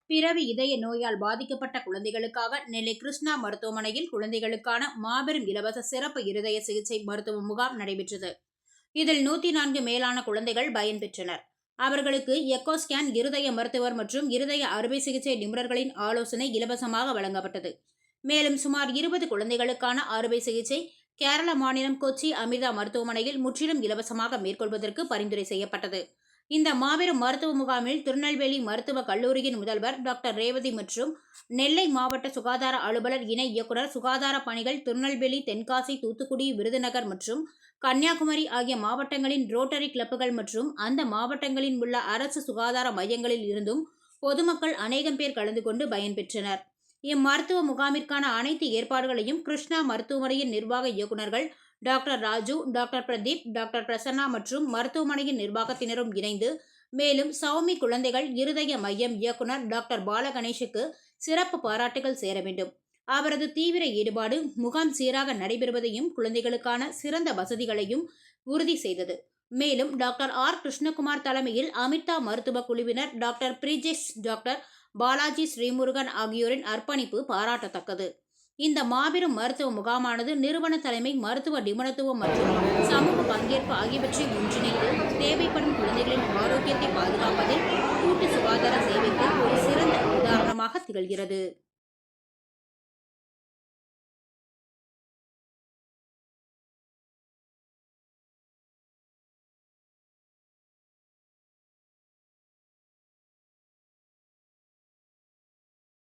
பிறவி இதய நோயால் பாதிக்கப்பட்ட குழந்தைகளுக்காக நெல்லை கிருஷ்ணா மருத்துவமனையில் குழந்தைகளுக்கான மாபெரும் இலவச சிறப்பு இருதய சிகிச்சை மருத்துவ முகாம் நடைபெற்றது. இதில் 104 மேலான குழந்தைகள் பயன்பெற்றனர். அவர்களுக்கு எக்கோ ஸ்கேன், இருதய மருத்துவர் மற்றும் இருதய அறுவை சிகிச்சை நிபுணர்களின் ஆலோசனை இலவசமாக வழங்கப்பட்டது. மேலும் சுமார் 20 குழந்தைகளுக்கான அறுவை சிகிச்சை கேரள மாநிலம் கொச்சி அமிர்தா மருத்துவமனையில் முற்றிலும் இலவசமாக மேற்கொள்வதற்கு பரிந்துரை செய்யப்பட்டது. இந்த மாபெரும் மருத்துவ முகாமில் திருநெல்வேலி மருத்துவக் கல்லூரியின் முதல்வர் டாக்டர் ரேவதி மற்றும் நெல்லை மாவட்ட சுகாதார அலுவலர் இணை இயக்குநர், சுகாதார பணிகள் திருநெல்வேலி, தென்காசி, தூத்துக்குடி, விருதுநகர் மற்றும் கன்னியாகுமரி ஆகிய மாவட்டங்களின் ரோட்டரி கிளப்புகள் மற்றும் அந்த மாவட்டங்களில் உள்ள அரசு சுகாதார மையங்களில் இருந்தும் பொதுமக்கள் அநேகம் பேர் கலந்து கொண்டு பயன்பெற்றனர். இம்மருத்துவ முகாமிற்கான அனைத்து ஏற்பாடுகளையும் கிருஷ்ணா மருத்துவமனையின் நிர்வாக இயக்குநர்கள் doctor Raju, doctor Pradeep, doctor Prasanna மற்றும் மருத்துவமனையின் நிர்வாகத்தினரும் இணைந்து, மேலும் சௌமி குழந்தைகள் இருதய மையம் இயக்குநர் டாக்டர் பாலகணேஷுக்கு சிறப்பு பாராட்டுகள் சேர வேண்டும். அவரது தீவிர ஈடுபாடு முகாம் சீராக நடைபெறுவதையும் குழந்தைகளுக்கான சிறந்த வசதிகளையும் உறுதி செய்தது. மேலும் டாக்டர் ஆர். கிருஷ்ணகுமார் தலைமையில் அமிர்தா மருத்துவ குழுவினர், டாக்டர் பிரிஜேஷ், டாக்டர் பாலாஜி ஸ்ரீமுருகன் ஆகியோரின் அர்ப்பணிப்பு பாராட்டத்தக்கது. இந்த மாபெரும் மருத்துவ முகாமானது நிறுவன தலைமை, மருத்துவ நிபுணத்துவம் மற்றும் சமூக பங்கேற்பு ஆகியவற்றை ஒன்றிணைந்து தேவைப்படும் குழந்தைகளின் ஆரோக்கியத்தை பாதுகாப்பதில் கூட்டு சுகாதார சேவைக்கு ஒரு சிறந்த உதாரணமாக திகழ்கிறது.